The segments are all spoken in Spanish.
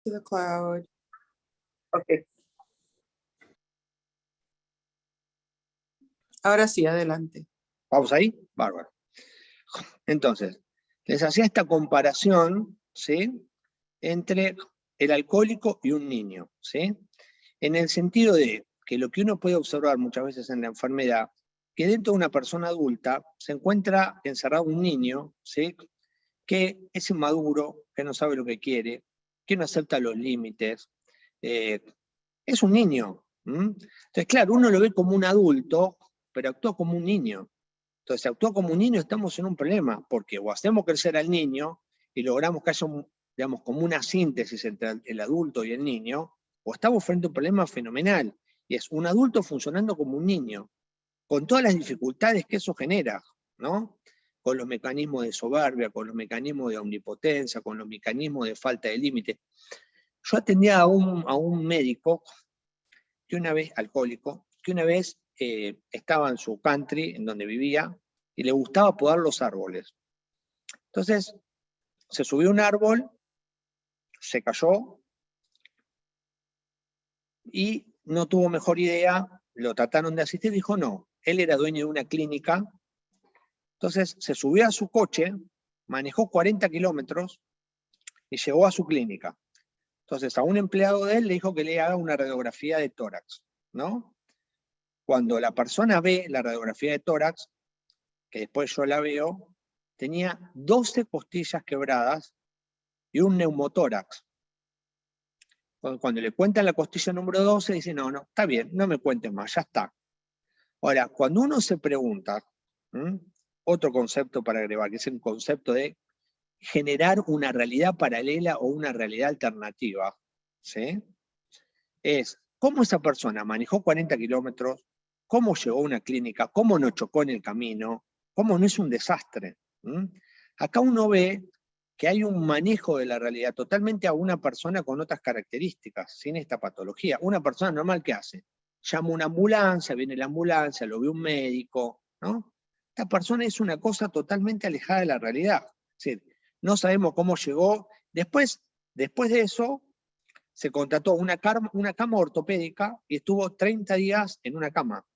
to the cloud. Ok. Ahora sí, adelante. ¿Vamos ahí? Bárbaro. Entonces, les hacía esta comparación, ¿sí?, entre el alcohólico y un niño, ¿sí? En el sentido de que lo que uno puede observar muchas veces en la enfermedad, que dentro de una persona adulta se encuentra encerrado un niño, ¿sí?, que es inmaduro, que no sabe lo que quiere, que no acepta los límites, es un niño. Entonces, claro, uno lo ve como un adulto, pero actúa como un niño. Entonces, si actúa como un niño, estamos en un problema, porque o hacemos crecer al niño y logramos que haya, digamos, como una síntesis entre el adulto y el niño, o estamos frente a un problema fenomenal, y es un adulto funcionando como un niño, con todas las dificultades que eso genera, ¿no? Con los mecanismos de soberbia, con los mecanismos de omnipotencia, con los mecanismos de falta de límite. Yo atendía a un médico, que una vez, alcohólico, que una vez estaba en su country, en donde vivía, y le gustaba podar los árboles. Entonces, se subió a un árbol, se cayó, y no tuvo mejor idea, lo trataron de asistir, dijo no. Él era dueño de una clínica, entonces se subió a su coche, manejó 40 kilómetros y llegó a su clínica. Entonces a un empleado de él le dijo que le haga una radiografía de tórax, ¿no? Cuando la persona ve la radiografía de tórax, que después yo la veo, tenía 12 costillas quebradas y un neumotórax. Cuando le cuentan la costilla número 12, dice, no, está bien, no me cuentes más, ya está. Ahora, cuando uno se pregunta, otro concepto para agregar, que es el concepto de generar una realidad paralela o una realidad alternativa, ¿sí?, es cómo esa persona manejó 40 kilómetros, cómo llegó a una clínica, cómo no chocó en el camino, cómo no es un desastre. Acá uno ve que hay un manejo de la realidad totalmente a una persona con otras características, sin esta patología. Una persona normal, ¿qué hace? Llama una ambulancia, viene la ambulancia, lo ve un médico, ¿no? Esta persona es una cosa totalmente alejada de la realidad. Es decir, no sabemos cómo llegó. Después de eso, se contrató una cama ortopédica y estuvo 30 días en una cama.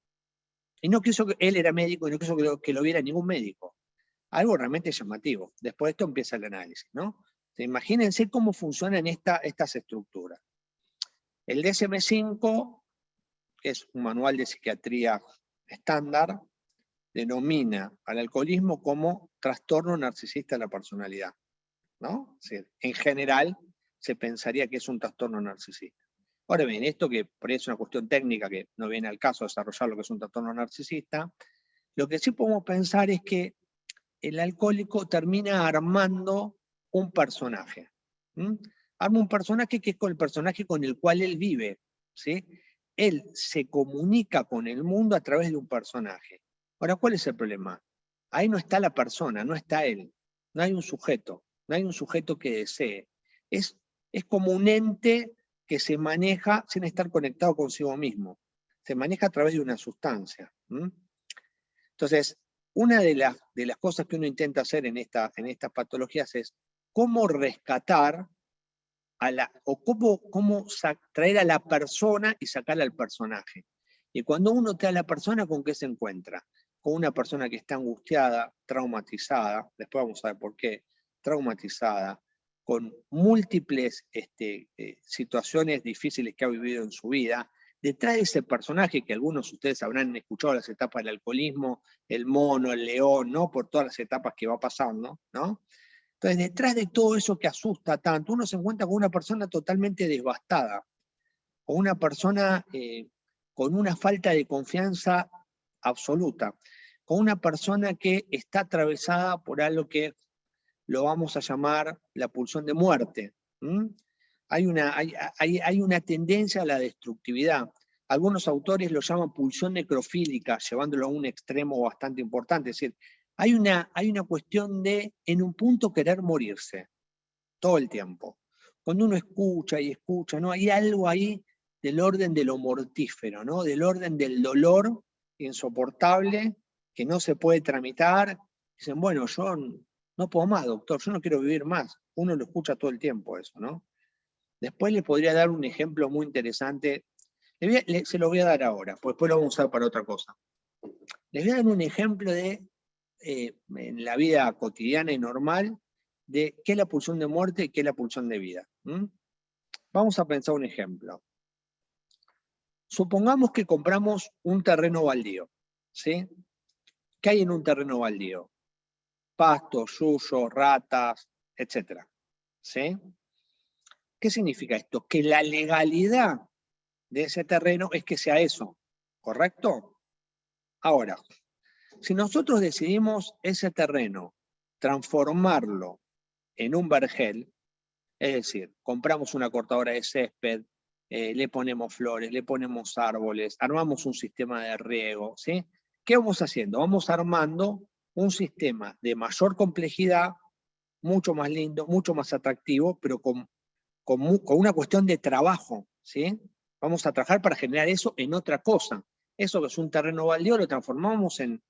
Y no quiso que él era médico y no quiso que lo viera ningún médico. Algo realmente llamativo. Después de esto empieza el análisis, ¿no? Entonces, imagínense cómo funcionan estas estructuras. El DSM-5, que es un manual de psiquiatría estándar, denomina al alcoholismo como trastorno narcisista de la personalidad, ¿no? Es decir, en general se pensaría que es un trastorno narcisista. Ahora bien, esto que por ahí es una cuestión técnica que no viene al caso desarrollar lo que es un trastorno narcisista, lo que sí podemos pensar es que el alcohólico termina armando un personaje. Arma un personaje que es el personaje con el cual él vive, ¿sí? Él se comunica con el mundo a través de un personaje. Ahora, ¿cuál es el problema? Ahí no está la persona, no está él. No hay un sujeto, no hay un sujeto que desee. Es como un ente que se maneja sin estar conectado consigo mismo. Se maneja a través de una sustancia. Entonces, una de las cosas que uno intenta hacer en estas patologías es cómo rescatar cómo traer a la persona y sacarla al personaje. Y cuando uno trae a la persona, ¿con qué se encuentra? Con una persona que está angustiada, traumatizada, después vamos a ver por qué, traumatizada, con múltiples situaciones difíciles que ha vivido en su vida. Detrás de ese personaje, que algunos de ustedes habrán escuchado las etapas del alcoholismo, el mono, el león, ¿no? Por todas las etapas que va pasando, ¿no? Entonces, detrás de todo eso que asusta tanto, uno se encuentra con una persona totalmente devastada, con una persona con una falta de confianza absoluta, con una persona que está atravesada por algo que lo vamos a llamar la pulsión de muerte. Hay una tendencia a la destructividad. Algunos autores lo llaman pulsión necrofílica, llevándolo a un extremo bastante importante. Es decir, hay una cuestión de, en un punto, querer morirse, todo el tiempo. Cuando uno escucha y escucha, ¿no? Hay algo ahí del orden de lo mortífero, ¿no? Del orden del dolor insoportable, que no se puede tramitar. Dicen, bueno, yo no puedo más, doctor, yo no quiero vivir más. Uno lo escucha todo el tiempo eso, ¿no? Después les podría dar un ejemplo muy interesante. Se lo voy a dar ahora, pues después lo vamos a usar para otra cosa. Les voy a dar un ejemplo de, en la vida cotidiana y normal, de qué es la pulsión de muerte y qué es la pulsión de vida. Vamos a pensar un ejemplo. Supongamos que compramos un terreno baldío, ¿sí? ¿Qué hay en un terreno baldío? Pastos, yuyos, ratas, etc. ¿Sí? ¿Qué significa esto? Que la legalidad de ese terreno es que sea eso, ¿correcto? Ahora, si nosotros decidimos ese terreno transformarlo en un vergel, es decir, compramos una cortadora de césped, le ponemos flores, le ponemos árboles, armamos un sistema de riego, ¿sí? ¿Qué vamos haciendo? Vamos armando un sistema de mayor complejidad, mucho más lindo, mucho más atractivo, pero con una cuestión de trabajo, ¿sí? Vamos a trabajar para generar eso en otra cosa. Eso que es un terreno baldío lo transformamos en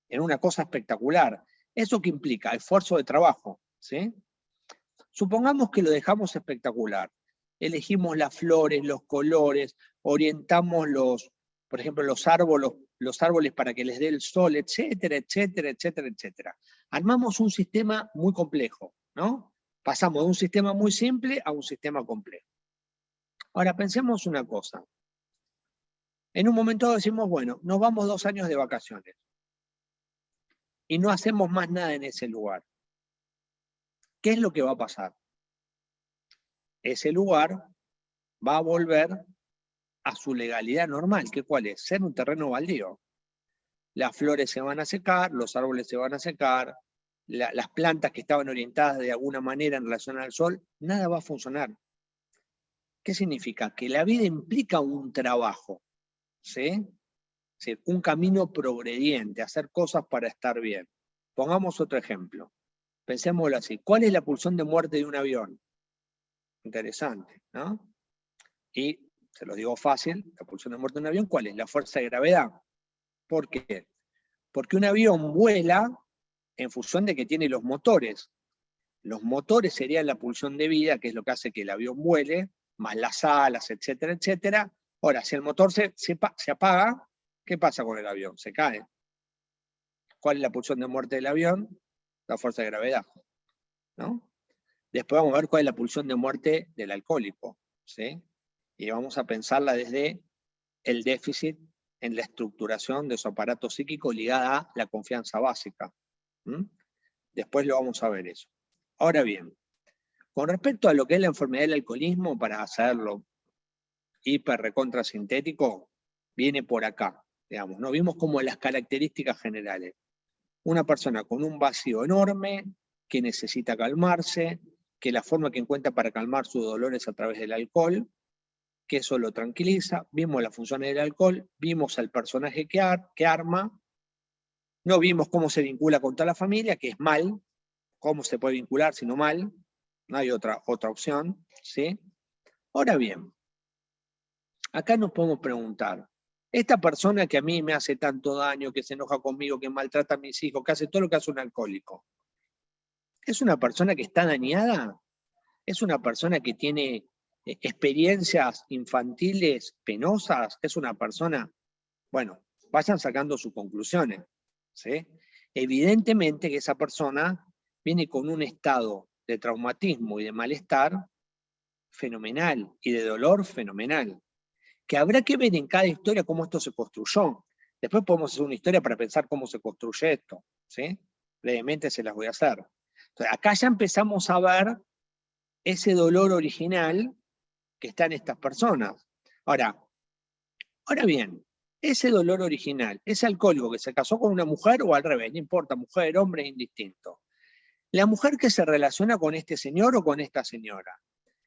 una cosa espectacular. ¿Eso qué implica? Esfuerzo de trabajo, ¿sí? Supongamos que lo dejamos espectacular. Elegimos las flores, los colores, orientamos por ejemplo, los árboles para que les dé el sol, etcétera, etcétera, etcétera, etcétera. Armamos un sistema muy complejo, ¿no? Pasamos de un sistema muy simple a un sistema complejo. Ahora, pensemos una cosa. En un momento decimos, bueno, nos vamos 2 años de vacaciones y no hacemos más nada en ese lugar. ¿Qué es lo que va a pasar? Ese lugar va a volver a su legalidad normal, que ¿cuál es? Ser un terreno baldío. Las flores se van a secar, los árboles se van a secar, las plantas que estaban orientadas de alguna manera en relación al sol, nada va a funcionar. ¿Qué significa? Que la vida implica un trabajo, ¿sí? Sí, un camino progrediente, hacer cosas para estar bien. Pongamos otro ejemplo. Pensémoslo así. ¿Cuál es la pulsión de muerte de un avión? Interesante, ¿no? Y se los digo fácil, la pulsión de muerte de un avión, ¿cuál es? La fuerza de gravedad. ¿Por qué? Porque un avión vuela en función de que tiene los motores. Los motores serían la pulsión de vida, que es lo que hace que el avión vuele, más las alas, etcétera, etcétera. Ahora, si el motor se apaga, ¿qué pasa con el avión? Se cae. ¿Cuál es la pulsión de muerte del avión? La fuerza de gravedad, ¿no? Después vamos a ver cuál es la pulsión de muerte del alcohólico, ¿sí? Y vamos a pensarla desde el déficit en la estructuración de su aparato psíquico ligada a la confianza básica. Después lo vamos a ver eso. Ahora bien, con respecto a lo que es la enfermedad del alcoholismo, para hacerlo hiper recontra sintético, viene por acá, digamos, ¿no? Vimos como las características generales. Una persona con un vacío enorme, que necesita calmarse, que la forma que encuentra para calmar su dolor es a través del alcohol, que eso lo tranquiliza. Vimos las funciones del alcohol, vimos al personaje que arma, no vimos cómo se vincula con toda la familia, que es mal, cómo se puede vincular sino mal, no hay otra opción, ¿sí? Ahora bien, acá nos podemos preguntar, esta persona que a mí me hace tanto daño, que se enoja conmigo, que maltrata a mis hijos, que hace todo lo que hace un alcohólico, ¿es una persona que está dañada? ¿Es una persona que tiene experiencias infantiles penosas? ¿Es una persona? Bueno, vayan sacando sus conclusiones, ¿sí? Evidentemente que esa persona viene con un estado de traumatismo y de malestar fenomenal y de dolor fenomenal, que habrá que ver en cada historia cómo esto se construyó. Después podemos hacer una historia para pensar cómo se construye esto, ¿sí? Brevemente se las voy a hacer. Entonces, acá ya empezamos a ver ese dolor original que está en estas personas. Ahora bien, ese dolor original, ese alcohólico que se casó con una mujer o al revés, no importa, mujer, hombre, indistinto. La mujer que se relaciona con este señor o con esta señora,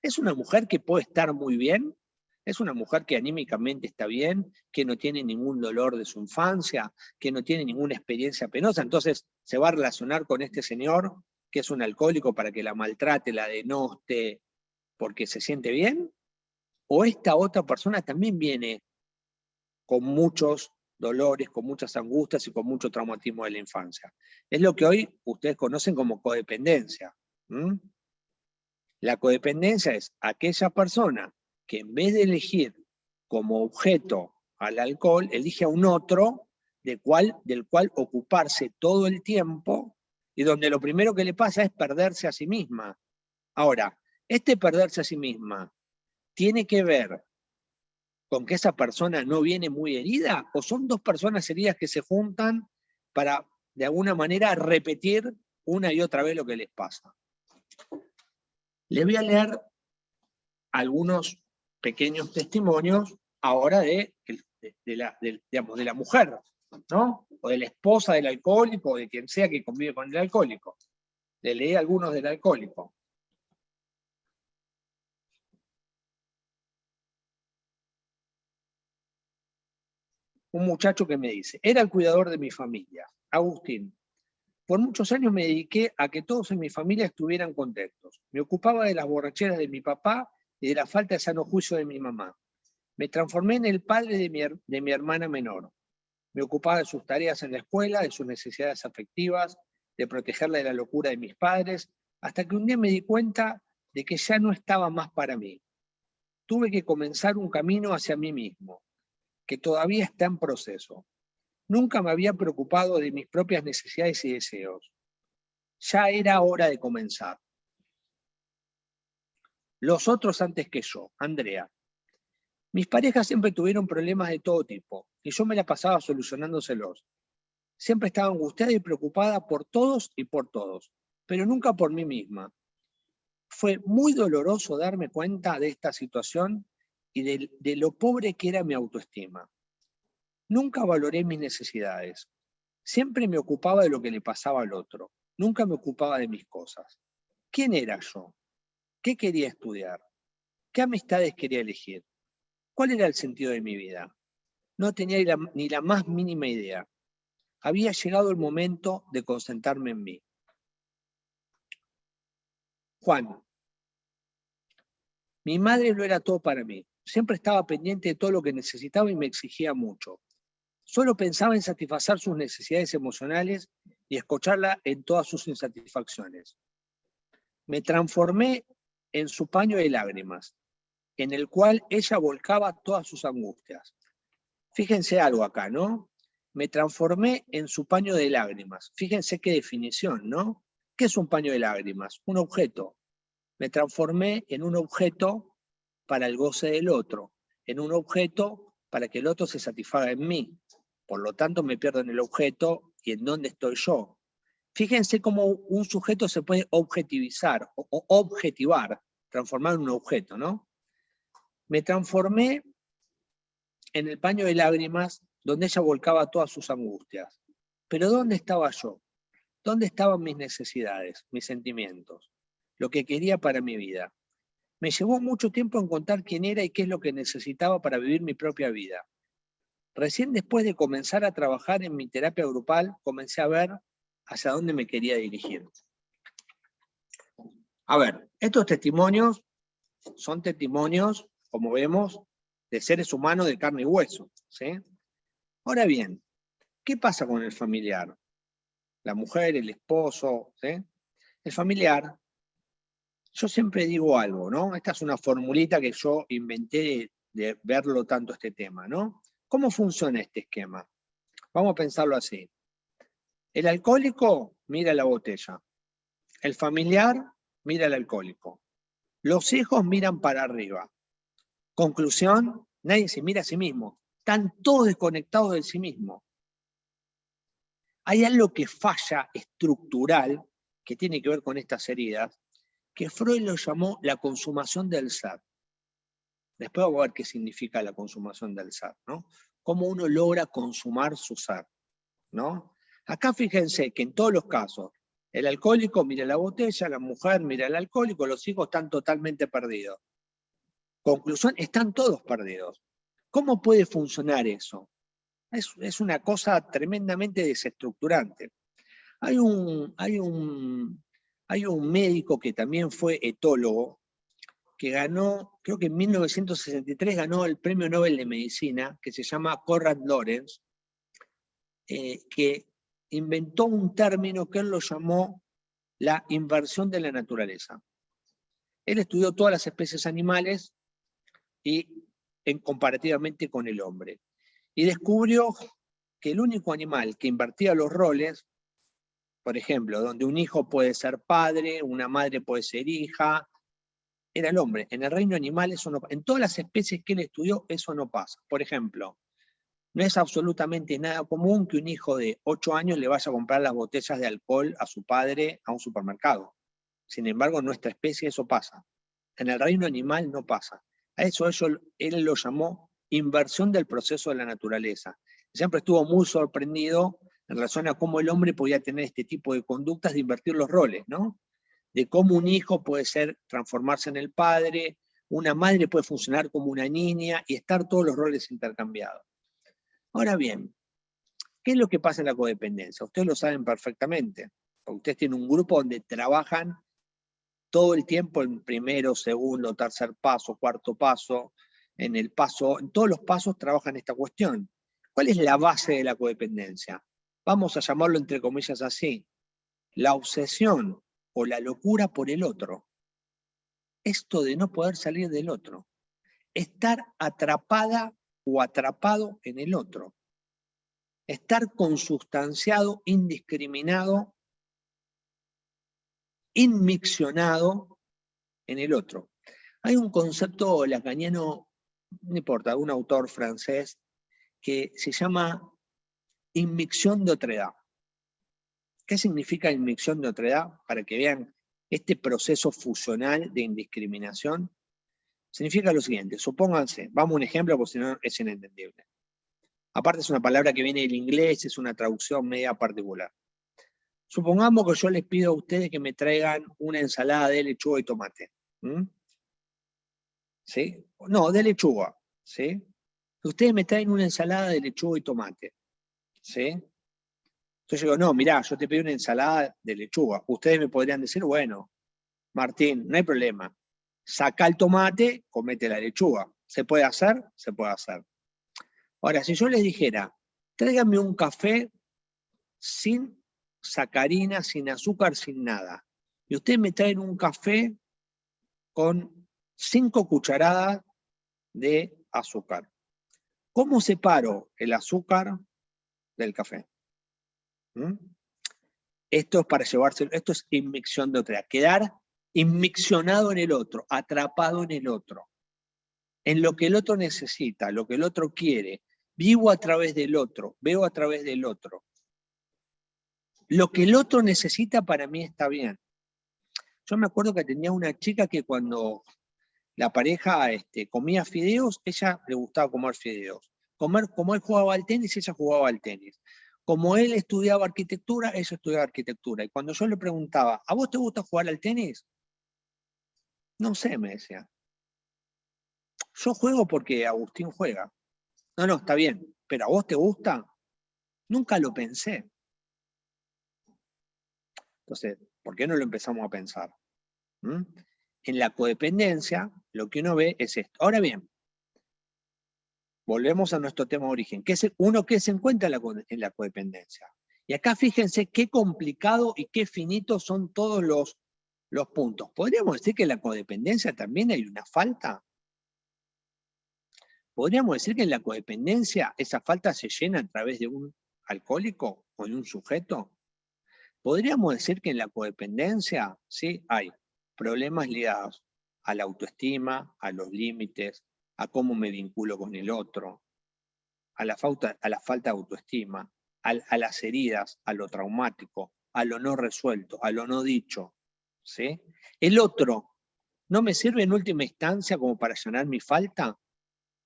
¿es una mujer que puede estar muy bien? ¿Es una mujer que anímicamente está bien, que no tiene ningún dolor de su infancia, que no tiene ninguna experiencia penosa? Entonces se va a relacionar con este señor que es un alcohólico para que la maltrate, la denoste, porque se siente bien. ¿O esta otra persona también viene con muchos dolores, con muchas angustias y con mucho traumatismo de la infancia? Es lo que hoy ustedes conocen como codependencia. La codependencia es aquella persona que en vez de elegir como objeto al alcohol, elige a un otro del cual ocuparse todo el tiempo y donde lo primero que le pasa es perderse a sí misma. Ahora, este perderse a sí misma tiene que ver con que esa persona no viene muy herida o son dos personas heridas que se juntan para de alguna manera repetir una y otra vez lo que les pasa. Les voy a leer algunos pequeños testimonios ahora de la mujer, ¿no? O de la esposa del alcohólico, o de quien sea que convive con el alcohólico. Le leí algunos del alcohólico. Un muchacho que me dice, era el cuidador de mi familia, Agustín. Por muchos años me dediqué a que todos en mi familia estuvieran contentos. Me ocupaba de las borracheras de mi papá y de la falta de sano juicio de mi mamá. Me transformé en el padre de mi hermana menor. Me ocupaba de sus tareas en la escuela, de sus necesidades afectivas, de protegerla de la locura de mis padres, hasta que un día me di cuenta de que ya no estaba más para mí. Tuve que comenzar un camino hacia mí mismo, que todavía está en proceso. Nunca me había preocupado de mis propias necesidades y deseos. Ya era hora de comenzar. Los otros antes que yo, Andrea. Mis parejas siempre tuvieron problemas de todo tipo, y yo me la pasaba solucionándoselos. Siempre estaba angustiada y preocupada por todos y por todos, pero nunca por mí misma. Fue muy doloroso darme cuenta de esta situación y de lo pobre que era mi autoestima. Nunca valoré mis necesidades. Siempre me ocupaba de lo que le pasaba al otro. Nunca me ocupaba de mis cosas. ¿Quién era yo? ¿Qué quería estudiar? ¿Qué amistades quería elegir? ¿Cuál era el sentido de mi vida? No tenía ni la más mínima idea. Había llegado el momento de concentrarme en mí. Juan, mi madre lo era todo para mí. Siempre estaba pendiente de todo lo que necesitaba y me exigía mucho. Solo pensaba en satisfacer sus necesidades emocionales y escucharla en todas sus insatisfacciones. Me transformé en su paño de lágrimas, en el cual ella volcaba todas sus angustias. Fíjense algo acá, ¿no? Me transformé en su paño de lágrimas. Fíjense qué definición, ¿no? ¿Qué es un paño de lágrimas? Un objeto. Me transformé en un objeto para el goce del otro, en un objeto para que el otro se satisfaga en mí. Por lo tanto, me pierdo en el objeto y en dónde estoy yo. Fíjense cómo un sujeto se puede objetivizar o objetivar, transformar en un objeto, ¿no? Me transformé en el paño de lágrimas donde ella volcaba todas sus angustias. Pero ¿dónde estaba yo? ¿Dónde estaban mis necesidades, mis sentimientos? Lo que quería para mi vida. Me llevó mucho tiempo encontrar quién era y qué es lo que necesitaba para vivir mi propia vida. Recién después de comenzar a trabajar en mi terapia grupal, comencé a ver hacia dónde me quería dirigir. A ver, estos testimonios son testimonios, como vemos, de seres humanos de carne y hueso, ¿sí? Ahora bien, ¿qué pasa con el familiar? La mujer, el esposo, ¿sí? El familiar, yo siempre digo algo, ¿no? Esta es una formulita que yo inventé de verlo tanto este tema, ¿no? ¿Cómo funciona este esquema? Vamos a pensarlo así. El alcohólico mira la botella. El familiar mira al alcohólico. Los hijos miran para arriba. Conclusión, nadie se mira a sí mismo. Están todos desconectados de sí mismo. Hay algo que falla estructural que tiene que ver con estas heridas, que Freud lo llamó la consumación del ser. Después vamos a ver qué significa la consumación del ser, ¿no? Cómo uno logra consumar su ser, ¿no? Acá fíjense que en todos los casos, el alcohólico mira la botella, la mujer mira al alcohólico, los hijos están totalmente perdidos. Conclusión, están todos perdidos. ¿Cómo puede funcionar eso? Es una cosa tremendamente desestructurante. Hay un médico que también fue etólogo, que ganó, creo que en 1963 ganó el Premio Nobel de Medicina, que se llama Konrad Lorenz, que inventó un término que él lo llamó la inversión de la naturaleza. Él estudió todas las especies animales y comparativamente con el hombre. Y descubrió que el único animal que invertía los roles, por ejemplo, donde un hijo puede ser padre, una madre puede ser hija, era el hombre. En el reino animal eso no pasa. En todas las especies que él estudió eso no pasa. Por ejemplo, no es absolutamente nada común que un hijo de 8 años le vaya a comprar las botellas de alcohol a su padre a un supermercado. Sin embargo, en nuestra especie eso pasa. En el reino animal no pasa. A eso él lo llamó inversión del proceso de la naturaleza. Siempre estuvo muy sorprendido en relación a cómo el hombre podía tener este tipo de conductas de invertir los roles, ¿no? De cómo un hijo puede transformarse en el padre, una madre puede funcionar como una niña y estar todos los roles intercambiados. Ahora bien, ¿qué es lo que pasa en la codependencia? Ustedes lo saben perfectamente. Ustedes tienen un grupo donde trabajan todo el tiempo en primero, segundo, tercer paso, cuarto paso, en todos los pasos trabajan esta cuestión. ¿Cuál es la base de la codependencia? Vamos a llamarlo entre comillas así, la obsesión o la locura por el otro. Esto de no poder salir del otro. Estar atrapada o atrapado en el otro. Estar consustanciado, indiscriminado, inmiccionado en el otro. Hay un concepto lacaniano, no importa, un autor francés, que se llama inmicción de otredad. ¿Qué significa inmicción de otredad? Para que vean este proceso fusional de indiscriminación. Significa lo siguiente, supónganse, vamos a un ejemplo porque si no es inentendible. Aparte es una palabra que viene del inglés, es una traducción media particular. Supongamos que yo les pido a ustedes que me traigan una ensalada de lechuga y tomate. ¿Sí? No, de lechuga. ¿Sí? Ustedes me traen una ensalada de lechuga y tomate. ¿Sí? Entonces yo digo, no, mirá, yo te pido una ensalada de lechuga. Ustedes me podrían decir, bueno, Martín, no hay problema. Saca el tomate, comete la lechuga. ¿Se puede hacer? Se puede hacer. Ahora, si yo les dijera, tráigame un café sin sacarina, sin azúcar, sin nada. Y ustedes me traen un café con 5 cucharadas de azúcar. ¿Cómo separo el azúcar del café? Esto es para llevarse, esto es inmicción de otra, quedar inmiccionado en el otro, atrapado en el otro, en lo que el otro necesita, lo que el otro quiere, vivo a través del otro, veo a través del otro. Lo que el otro necesita para mí está bien. Yo me acuerdo que tenía una chica que cuando la pareja comía fideos, ella le gustaba comer fideos. Como él jugaba al tenis, ella jugaba al tenis. Como él estudiaba arquitectura, ella estudiaba arquitectura. Y cuando yo le preguntaba, ¿a vos te gusta jugar al tenis? No sé, me decía. Yo juego porque Agustín juega. No, está bien. ¿Pero a vos te gusta? Nunca lo pensé. Entonces, ¿por qué no lo empezamos a pensar? En la codependencia, lo que uno ve es esto. Ahora bien, volvemos a nuestro tema de origen. ¿Qué se encuentra en la codependencia? Y acá fíjense qué complicado y qué finito son todos los puntos. ¿Podríamos decir que en la codependencia también hay una falta? ¿Podríamos decir que en la codependencia esa falta se llena a través de un alcohólico o de un sujeto? ¿Podríamos decir que en la codependencia sí hay problemas ligados a la autoestima, a los límites, a cómo me vinculo con el otro, a la falta de autoestima, a las heridas, a lo traumático, a lo no resuelto, a lo no dicho? ¿Sí? El otro no me sirve en última instancia como para llenar mi falta,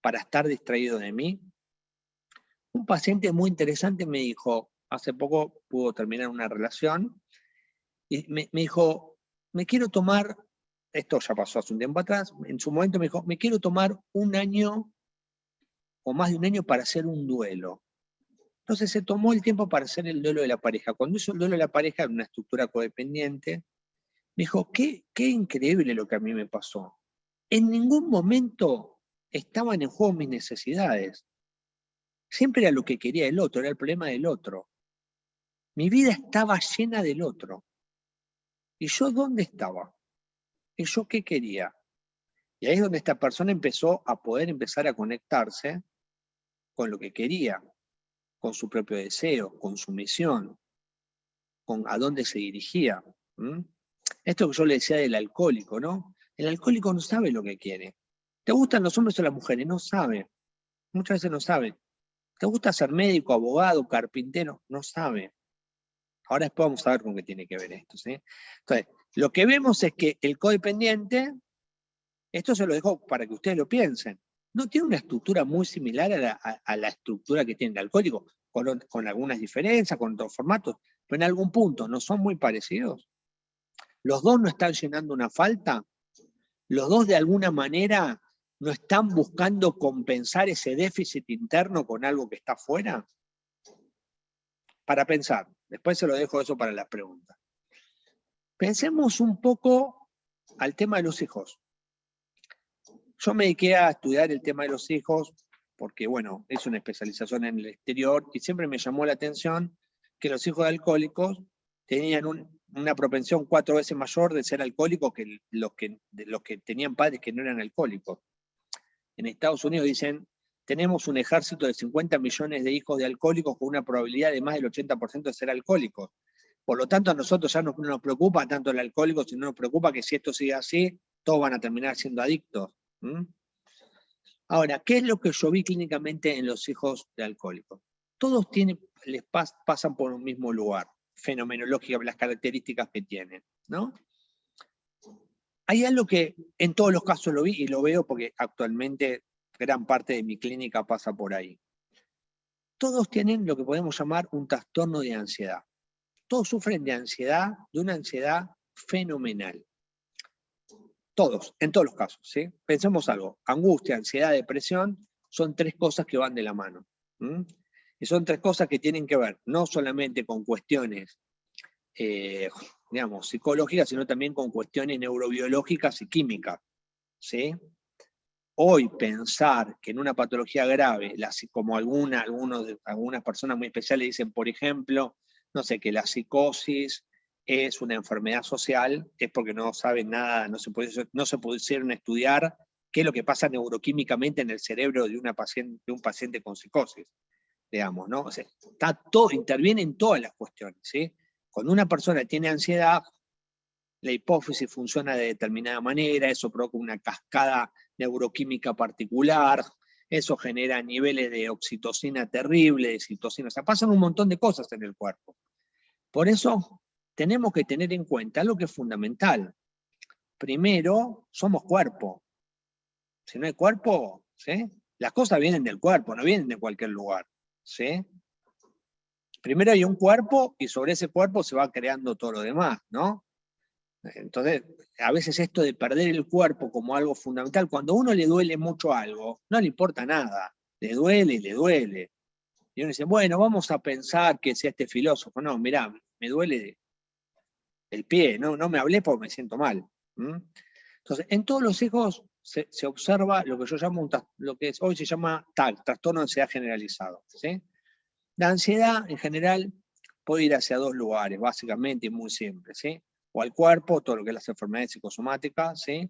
para estar distraído de mí. Un paciente muy interesante me dijo, hace poco pudo terminar una relación, y me dijo, me quiero tomar, esto ya pasó hace un tiempo atrás, en su momento me dijo, me quiero tomar un año o más de un año para hacer un duelo. Entonces se tomó el tiempo para hacer el duelo de la pareja. Cuando hizo el duelo de la pareja en una estructura codependiente, me dijo, qué increíble lo que a mí me pasó. En ningún momento estaban en juego mis necesidades. Siempre era lo que quería el otro, era el problema del otro. Mi vida estaba llena del otro. ¿Y yo dónde estaba? ¿Y yo qué quería? Y ahí es donde esta persona empezó a poder empezar a conectarse con lo que quería, con su propio deseo, con su misión, con a dónde se dirigía. ¿Mm? Esto que yo le decía del alcohólico, ¿no? El alcohólico no sabe lo que quiere. ¿Te gustan los hombres o las mujeres? No sabe. Muchas veces no sabe. ¿Te gusta ser médico, abogado, carpintero? No sabe. Ahora después vamos a ver con qué tiene que ver esto, ¿sí? Entonces, lo que vemos es que el codependiente, esto se lo dejo para que ustedes lo piensen, no tiene una estructura muy similar a la estructura que tiene el alcohólico, con algunas diferencias, con otros formatos, pero en algún punto no son muy parecidos. Los dos no están llenando una falta, los dos de alguna manera no están buscando compensar ese déficit interno con algo que está afuera. Para pensar, después se lo dejo eso para las preguntas. Pensemos un poco al tema de los hijos. Yo me dediqué a estudiar el tema de los hijos porque, bueno, es una especialización en el exterior y siempre me llamó la atención que los hijos de alcohólicos tenían una propensión 4 veces mayor de ser alcohólicos que los que tenían padres que no eran alcohólicos. En Estados Unidos dicen, tenemos un ejército de 50 millones de hijos de alcohólicos con una probabilidad de más del 80% de ser alcohólicos. Por lo tanto, a nosotros ya no nos preocupa tanto el alcohólico, sino nos preocupa que si esto sigue así, todos van a terminar siendo adictos. ¿Mm? Ahora, ¿qué es lo que yo vi clínicamente en los hijos de alcohólicos? Todos pasan por un mismo lugar, fenomenológica, las características que tienen, ¿no? Hay algo que en todos los casos lo vi y lo veo porque actualmente gran parte de mi clínica pasa por ahí. Todos tienen lo que podemos llamar un trastorno de ansiedad. Todos sufren de ansiedad, de una ansiedad fenomenal. Todos, en todos los casos, ¿sí? Pensemos algo, angustia, ansiedad, depresión, son 3 cosas que van de la mano. ¿Mm? Y son 3 cosas que tienen que ver no solamente con cuestiones, digamos, psicológicas, sino también con cuestiones neurobiológicas y químicas, ¿sí? Hoy pensar que en una patología grave, como algunas personas muy especiales dicen, por ejemplo, no sé, que la psicosis es una enfermedad social, es porque no saben nada, no se pudieron estudiar qué es lo que pasa neuroquímicamente en el cerebro de un paciente con psicosis, digamos, ¿no? O sea, interviene en todas las cuestiones, ¿sí? Cuando una persona tiene ansiedad, la hipófisis funciona de determinada manera, eso provoca una cascada neuroquímica particular, eso genera niveles de oxitocina terrible, de citocina, o sea, pasan un montón de cosas en el cuerpo. Por eso tenemos que tener en cuenta algo que es fundamental. Primero, somos cuerpo. Si no hay cuerpo, ¿sí? Las cosas vienen del cuerpo, no vienen de cualquier lugar, ¿sí? Primero hay un cuerpo y sobre ese cuerpo se va creando todo lo demás, ¿no? Entonces, a veces esto de perder el cuerpo como algo fundamental, cuando a uno le duele mucho algo, no le importa nada, le duele y le duele. Y uno dice, bueno, vamos a pensar que sea este filósofo. No, mirá, me duele el pie, no me hablé porque me siento mal. ¿Mm? Entonces, en todos los hijos se observa lo que yo llamo, lo que hoy se llama TAG, trastorno de ansiedad generalizado. ¿Sí? La ansiedad, en general, puede ir hacia 2 lugares, básicamente, y muy simple, ¿sí? O al cuerpo, todo lo que es las enfermedades psicosomáticas, ¿sí?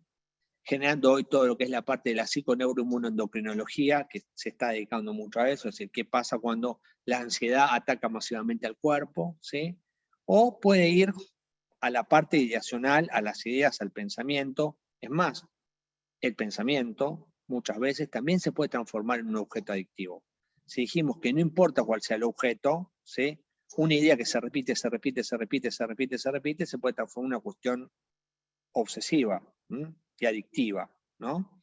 Generando hoy todo lo que es la parte de la psiconeuroinmunoendocrinología, que se está dedicando mucho a eso, es decir, qué pasa cuando la ansiedad ataca masivamente al cuerpo, ¿sí? O puede ir a la parte ideacional, a las ideas, al pensamiento. Es más, el pensamiento muchas veces también se puede transformar en un objeto adictivo. Si dijimos que no importa cuál sea el objeto, ¿sí? Una idea que se repite, se puede transformar en una cuestión obsesiva, ¿m? Y adictiva, ¿no?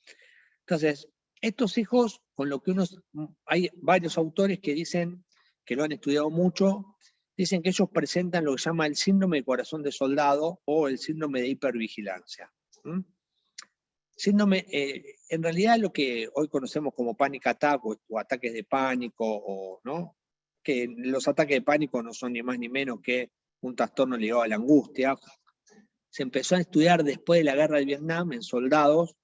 Entonces, estos hijos, con lo que hay varios autores que dicen, que lo han estudiado mucho, dicen que ellos presentan lo que se llama el síndrome de corazón de soldado o el síndrome de hipervigilancia. ¿M? Síndrome, en realidad lo que hoy conocemos como panic attack o ataques de pánico, ¿no? Que los ataques de pánico no son ni más ni menos que un trastorno ligado a la angustia. Se empezó a estudiar después de la guerra de Vietnam en soldados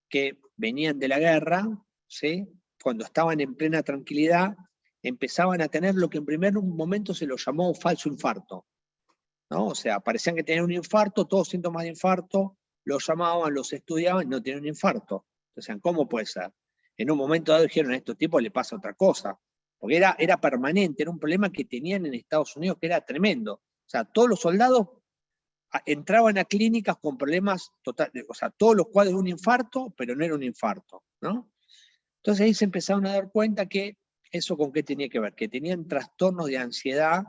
que venían de la guerra, ¿sí? Cuando estaban en plena tranquilidad, empezaban a tener lo que en primer momento se lo llamó falso infarto, ¿no? O sea, parecían que tenían un infarto, todos síntomas de infarto, los llamaban, los estudiaban y no tenían un infarto. Entonces, ¿cómo puede ser? En un momento dado dijeron, a estos tipos le pasa otra cosa. Porque era permanente, era un problema que tenían en Estados Unidos que era tremendo. O sea, todos los soldados entraban a clínicas con problemas totales, o sea, todos los cuadros de un infarto, pero no era un infarto, ¿no? Entonces ahí se empezaron a dar cuenta que eso con qué tenía que ver, que tenían trastornos de ansiedad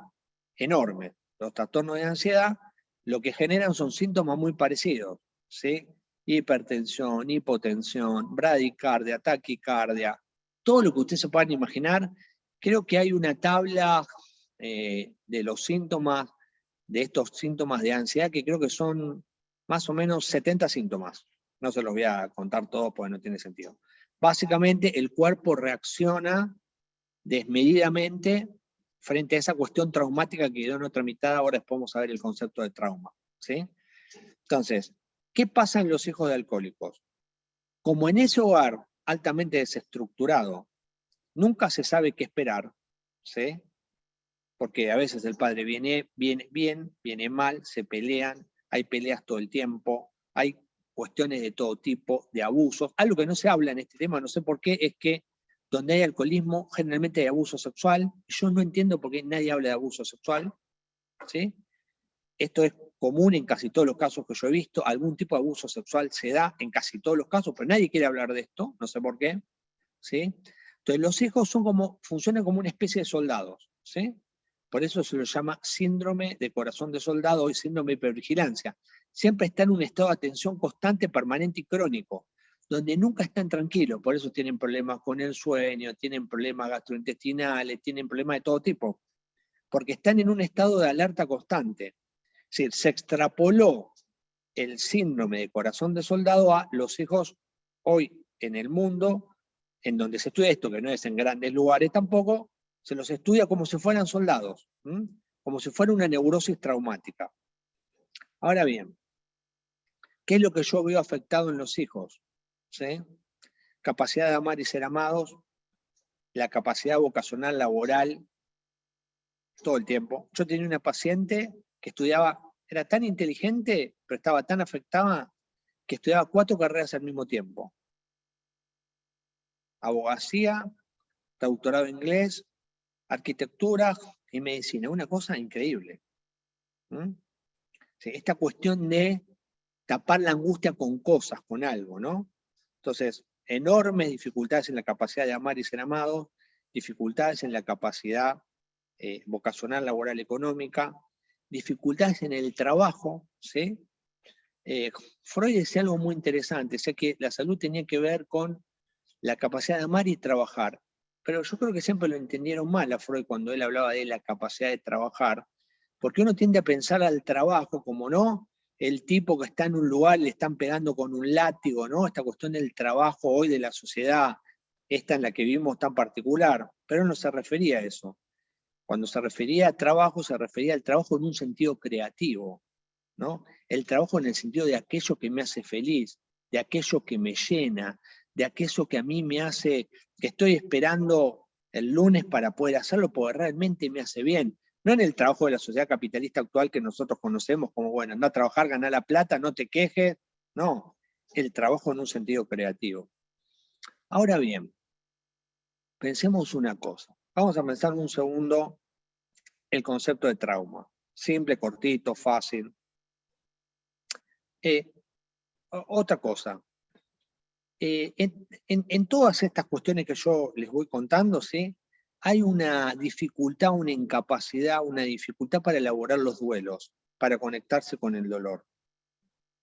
enormes. Los trastornos de ansiedad lo que generan son síntomas muy parecidos, ¿sí? Hipertensión, hipotensión, bradicardia, taquicardia, todo lo que ustedes se puedan imaginar. Creo que hay una tabla de los síntomas, de estos síntomas de ansiedad, que creo que son más o menos 70 síntomas. No se los voy a contar todos porque no tiene sentido. Básicamente el cuerpo reacciona desmedidamente frente a esa cuestión traumática que quedó en otra mitad. Ahora después vamos a ver el concepto de trauma, ¿sí? Entonces, ¿qué pasa en los hijos de alcohólicos? Como en ese hogar altamente desestructurado, nunca se sabe qué esperar, ¿sí? Porque a veces el padre viene bien, viene mal, se pelean, hay peleas todo el tiempo, hay cuestiones de todo tipo, de abusos. Algo que no se habla en este tema, no sé por qué, es que donde hay alcoholismo generalmente hay abuso sexual. Yo no entiendo por qué nadie habla de abuso sexual, ¿sí? Esto es común en casi todos los casos que yo he visto. Algún tipo de abuso sexual se da en casi todos los casos, pero nadie quiere hablar de esto, no sé por qué, ¿sí? Entonces los hijos funcionan como una especie de soldados, ¿sí? Por eso se lo llama síndrome de corazón de soldado y síndrome de hipervigilancia. Siempre está en un estado de atención constante, permanente y crónico, donde nunca están tranquilos. Por eso tienen problemas con el sueño, tienen problemas gastrointestinales, tienen problemas de todo tipo, porque están en un estado de alerta constante. Es decir, se extrapoló el síndrome de corazón de soldado a los hijos hoy en el mundo, en donde se estudia esto, que no es en grandes lugares tampoco, se los estudia como si fueran soldados, como si fuera una neurosis traumática. Ahora bien, ¿qué es lo que yo veo afectado en los hijos? ¿Sí? Capacidad de amar y ser amados, la capacidad vocacional laboral, todo el tiempo. Yo tenía una paciente que estudiaba, era tan inteligente, pero estaba tan afectada, que estudiaba 4 carreras al mismo tiempo. Abogacía, doctorado en inglés, arquitectura y medicina. Una cosa increíble. Sí, esta cuestión de tapar la angustia con cosas, con algo, ¿no? Entonces, enormes dificultades en la capacidad de amar y ser amado, dificultades en la capacidad vocacional, laboral, económica, dificultades en el trabajo, ¿sí? Freud decía algo muy interesante, decía que la salud tenía que ver con la capacidad de amar y trabajar. Pero yo creo que siempre lo entendieron mal a Freud cuando él hablaba de la capacidad de trabajar, porque uno tiende a pensar al trabajo como, ¿no? El tipo que está en un lugar, le están pegando con un látigo, ¿no? Esta cuestión del trabajo hoy de la sociedad, esta en la que vivimos tan particular, pero no se refería a eso. Cuando se refería a trabajo, se refería al trabajo en un sentido creativo, ¿no? El trabajo en el sentido de aquello que me hace feliz, de aquello que me llena, de aquello que a mí me hace, que estoy esperando el lunes para poder hacerlo porque realmente me hace bien. No en el trabajo de la sociedad capitalista actual que nosotros conocemos como, bueno, anda a trabajar, gana la plata, no te quejes. No, el trabajo en un sentido creativo. Ahora bien, pensemos una cosa. Vamos a pensar un segundo el concepto de trauma. Simple, cortito, fácil. Otra cosa. En todas estas cuestiones que yo les voy contando, ¿sí? Hay una dificultad, una incapacidad, una dificultad para elaborar los duelos, para conectarse con el dolor.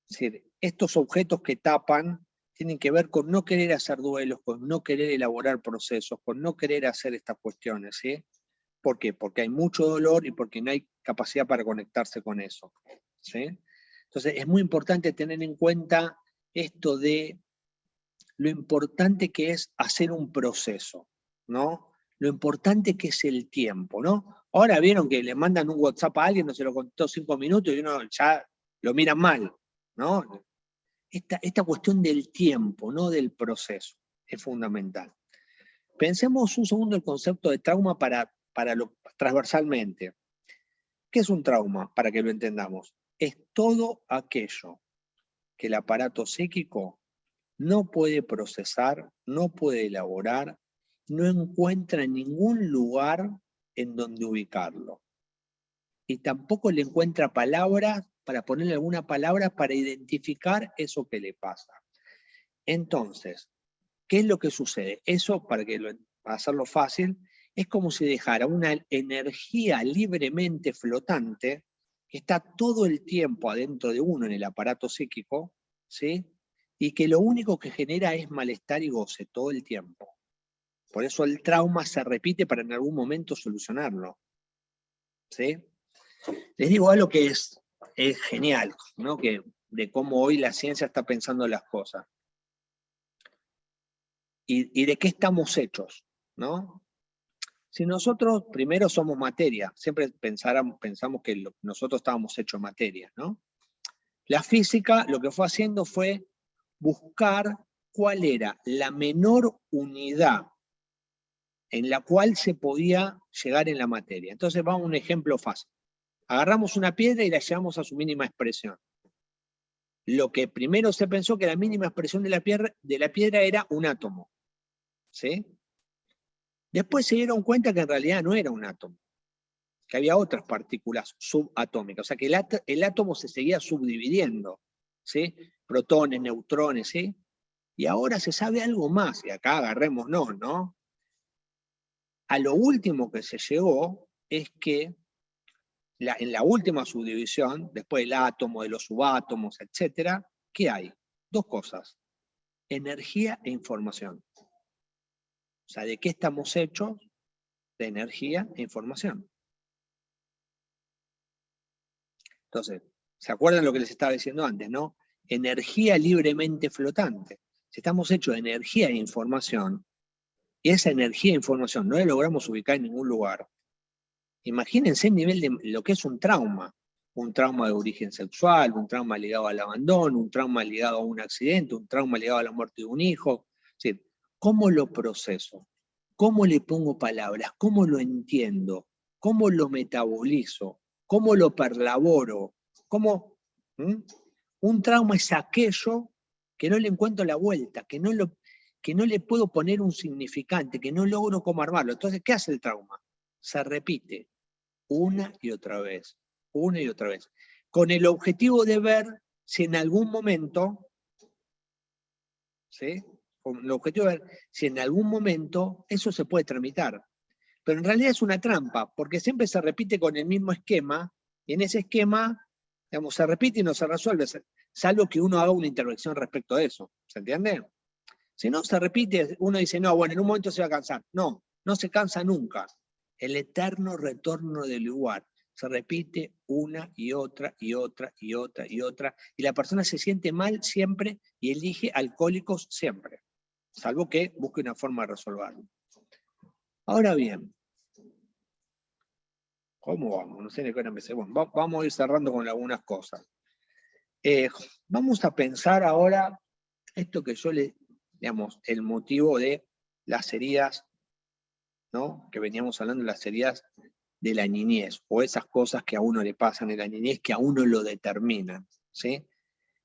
Es decir, estos objetos que tapan tienen que ver con no querer hacer duelos, con no querer elaborar procesos, con no querer hacer estas cuestiones, ¿sí? ¿Por qué? Porque hay mucho dolor y porque no hay capacidad para conectarse con eso, ¿sí? Entonces es muy importante tener en cuenta esto de lo importante que es hacer un proceso, ¿no? Lo importante que es el tiempo, ¿no? Ahora vieron que le mandan un WhatsApp a alguien, no se lo contestó 5 minutos y uno ya lo mira mal, ¿no? Esta cuestión del tiempo, no del proceso, es fundamental. Pensemos un segundo el concepto de trauma transversalmente. ¿Qué es un trauma? Para que lo entendamos. Es todo aquello que el aparato psíquico no puede procesar, no puede elaborar, no encuentra ningún lugar en donde ubicarlo. Y tampoco le encuentra palabras para ponerle alguna palabra para identificar eso que le pasa. Entonces, ¿qué es lo que sucede? Eso, para hacerlo fácil, es como si dejara una energía libremente flotante que está todo el tiempo adentro de uno en el aparato psíquico, ¿sí? Y que lo único que genera es malestar y goce todo el tiempo. Por eso el trauma se repite para en algún momento solucionarlo, ¿sí? Les digo algo que es genial, ¿no? De cómo hoy la ciencia está pensando las cosas. Y de qué estamos hechos, ¿no? Si nosotros primero somos materia, siempre pensamos que nosotros estábamos hechos materia, ¿no? La física lo que fue haciendo fue buscar cuál era la menor unidad en la cual se podía llegar en la materia. Entonces vamos a un ejemplo fácil. Agarramos una piedra y la llevamos a su mínima expresión. Lo que primero se pensó que la mínima expresión de la piedra era un átomo, ¿sí? Después se dieron cuenta que en realidad no era un átomo, que había otras partículas subatómicas, o sea que el átomo se seguía subdividiendo, ¿sí? Protones, neutrones, ¿sí? Y ahora se sabe algo más, y acá agarrémonos, ¿no? A lo último que se llegó es que en la última subdivisión, después del átomo, de los subátomos, etc., ¿qué hay? Dos cosas, energía e información. O sea, ¿de qué estamos hechos? De energía e información. Entonces, ¿se acuerdan lo que les estaba diciendo antes, no? Energía libremente flotante. Si estamos hechos de energía e información, y esa energía e información no la logramos ubicar en ningún lugar, imagínense el nivel de lo que es un trauma de origen sexual, un trauma ligado al abandono, un trauma ligado a un accidente, un trauma ligado a la muerte de un hijo. Es decir, ¿cómo lo proceso? ¿Cómo le pongo palabras? ¿Cómo lo entiendo? ¿Cómo lo metabolizo? ¿Cómo lo perlaboro? ¿Cómo? Un trauma es aquello que no le encuentro la vuelta, que no le puedo poner un significante, que no logro cómo armarlo. Entonces, ¿qué hace el trauma? Se repite una y otra vez, con el objetivo de ver si en algún momento, ¿sí? Con el objetivo de ver si en algún momento eso se puede tramitar. Pero en realidad es una trampa, porque siempre se repite con el mismo esquema, y en ese esquema, digamos, se repite y no se resuelve, salvo que uno haga una intervención respecto a eso. ¿Se entiende? Si no se repite, uno dice, no, bueno, en un momento se va a cansar. No, no se cansa nunca. El eterno retorno del lugar. Se repite una y otra y otra y otra y otra, y la persona se siente mal siempre y elige alcohólicos siempre, salvo que busque una forma de resolverlo. Ahora bien, ¿cómo vamos? No sé de qué hora empecé. Bueno, vamos a ir cerrando con algunas cosas. Vamos a pensar ahora esto que yo digamos, el motivo de las heridas, ¿no? Que veníamos hablando de las heridas de la niñez, o esas cosas que a uno le pasan en la niñez que a uno lo determinan, ¿sí?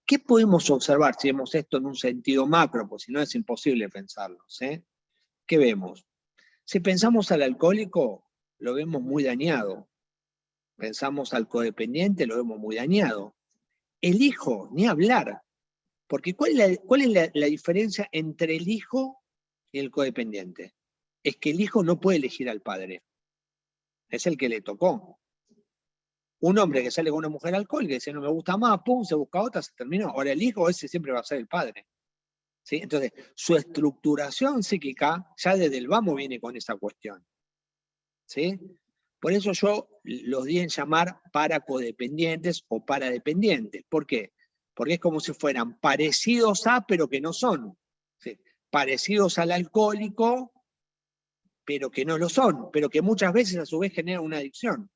¿Qué podemos observar si vemos esto en un sentido macro? Pues si no es imposible pensarlo, ¿sí? ¿Qué vemos? Si pensamos al alcohólico, lo vemos muy dañado. Pensamos al codependiente, lo vemos muy dañado. El hijo, ni hablar. Porque ¿cuál es la diferencia entre el hijo y el codependiente? Es que el hijo no puede elegir al padre. Es el que le tocó. Un hombre que sale con una mujer alcohólica y dice no me gusta más, pum, se busca otra, se terminó. Ahora el hijo ese siempre va a ser el padre. ¿Sí? Entonces, su estructuración psíquica ya desde el vamos viene con esa cuestión. ¿Sí? Por eso yo los di en llamar paracodependientes o paradependientes. ¿Por qué? Porque es como si fueran parecidos a, pero que no son. ¿Sí? Parecidos al alcohólico, pero que no lo son, pero que muchas veces a su vez generan una adicción.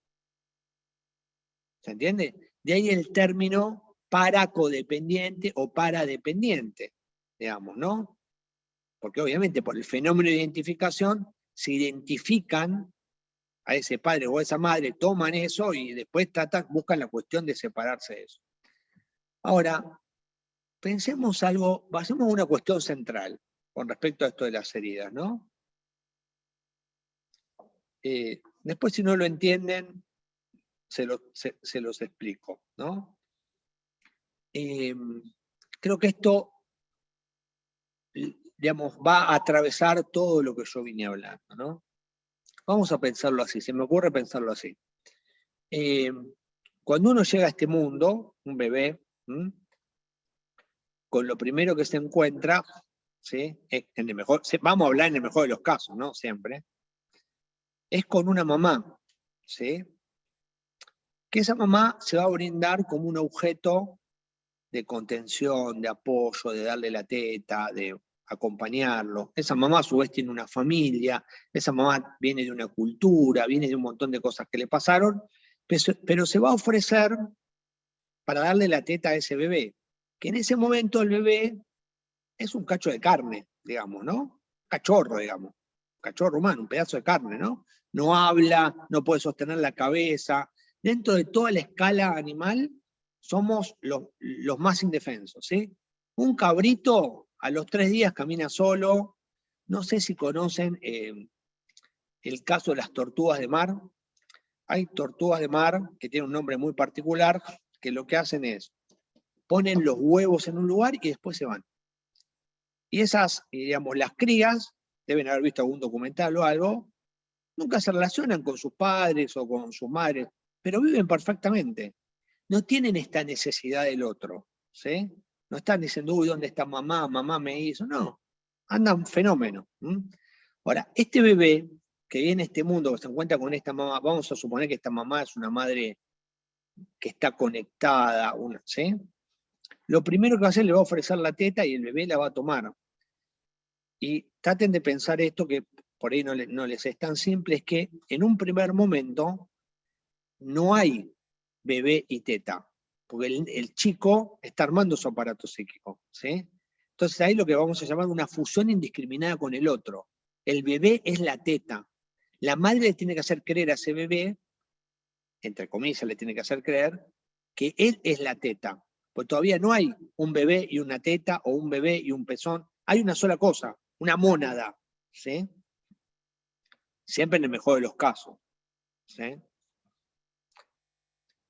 ¿Se entiende? De ahí el término paracodependiente o paradependiente, digamos, ¿no? Porque obviamente por el fenómeno de identificación se identifican a ese padre o a esa madre, toman eso y después buscan la cuestión de separarse de eso. Ahora, pensemos algo, hacemos una cuestión central con respecto a esto de las heridas, ¿no? Después, si no lo entienden, se los explico, ¿no? Creo que esto, digamos, va a atravesar todo lo que yo vine hablando, ¿no? Vamos a pensarlo así, se me ocurre pensarlo así. Cuando uno llega a este mundo, un bebé, con lo primero que se encuentra, ¿sí? En el mejor, vamos a hablar en el mejor de los casos, ¿no? Siempre. Es con una mamá, ¿sí? Que esa mamá se va a brindar como un objeto de contención, de apoyo, de darle la teta, de acompañarlo. Esa mamá a su vez tiene una familia, esa mamá viene de una cultura, viene de un montón de cosas que le pasaron, pero se va a ofrecer para darle la teta a ese bebé, que en ese momento el bebé es un cacho de carne, digamos, ¿no? Cachorro, digamos, cachorro humano, un pedazo de carne, ¿no? No habla, no puede sostener la cabeza. Dentro de toda la escala animal, somos los más indefensos, ¿sí? Un cabrito a los 3 días camina solo. No sé si conocen el caso de las tortugas de mar. Hay tortugas de mar que tienen un nombre muy particular, que lo que hacen es, ponen los huevos en un lugar y después se van. Y esas, digamos, las crías, deben haber visto algún documental o algo, nunca se relacionan con sus padres o con sus madres, pero viven perfectamente. No tienen esta necesidad del otro, ¿sí? No están diciendo, uy, ¿dónde está mamá? Mamá me hizo. No, andan fenómeno. Ahora, este bebé que viene a este mundo, que se encuentra con esta mamá, vamos a suponer que esta mamá es una madre que está conectada, ¿sí? Lo primero que va a hacer, le va a ofrecer la teta y el bebé la va a tomar. Y traten de pensar esto, que por ahí no les es tan simple, es que en un primer momento no hay bebé y teta, porque el chico está armando su aparato psíquico, ¿sí? Entonces ahí lo que vamos a llamar una fusión indiscriminada con el otro. El bebé es la teta. La madre le tiene que hacer creer a ese bebé, entre comillas le tiene que hacer creer, que él es la teta. Pues todavía no hay un bebé y una teta, o un bebé y un pezón. Hay una sola cosa, una mónada, ¿sí? Siempre en el mejor de los casos, ¿sí?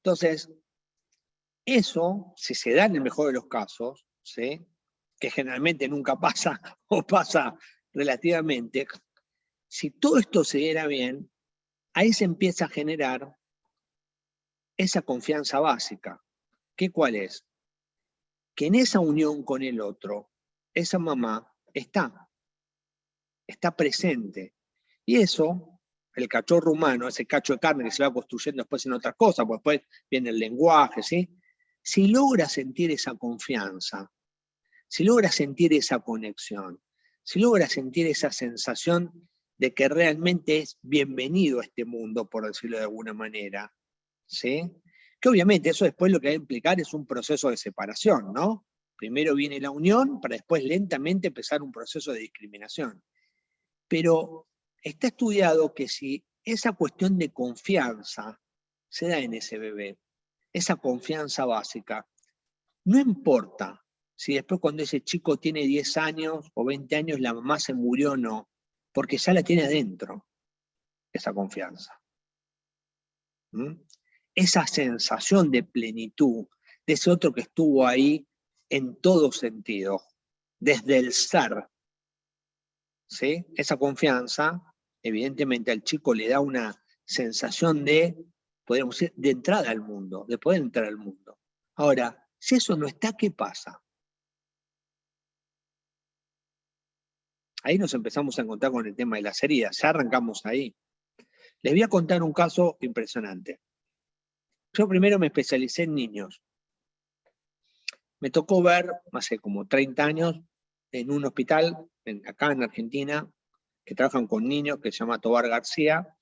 Entonces, eso, si se da en el mejor de los casos, ¿sí? Que generalmente nunca pasa o pasa relativamente, si todo esto se diera bien, ahí se empieza a generar esa confianza básica. ¿Qué cuál es? Que en esa unión con el otro, esa mamá está presente. Y eso, el cachorro humano, ese cacho de carne que se va construyendo después en otras cosas, pues después viene el lenguaje, ¿sí? Si logra sentir esa confianza, si logra sentir esa conexión, si logra sentir esa sensación de que realmente es bienvenido a este mundo, por decirlo de alguna manera, ¿sí? Que obviamente eso después lo que va a implicar es un proceso de separación, ¿no? Primero viene la unión para después lentamente empezar un proceso de discriminación. Pero está estudiado que si esa cuestión de confianza se da en ese bebé, esa confianza básica, no importa si después cuando ese chico tiene 10 años o 20 años la mamá se murió o no, porque ya la tiene adentro, esa confianza. Esa sensación de plenitud, de ese otro que estuvo ahí en todo sentido, desde el ser, ¿sí? Esa confianza, evidentemente al chico le da una sensación de, podríamos decir, de entrada al mundo, de poder entrar al mundo. Ahora, si eso no está, ¿qué pasa? Ahí nos empezamos a encontrar con el tema de las heridas, ya arrancamos ahí. Les voy a contar un caso impresionante. Yo primero me especialicé en niños. Me tocó ver, hace como 30 años, en un hospital, acá en Argentina, que trabajan con niños, que se llama Tobar García.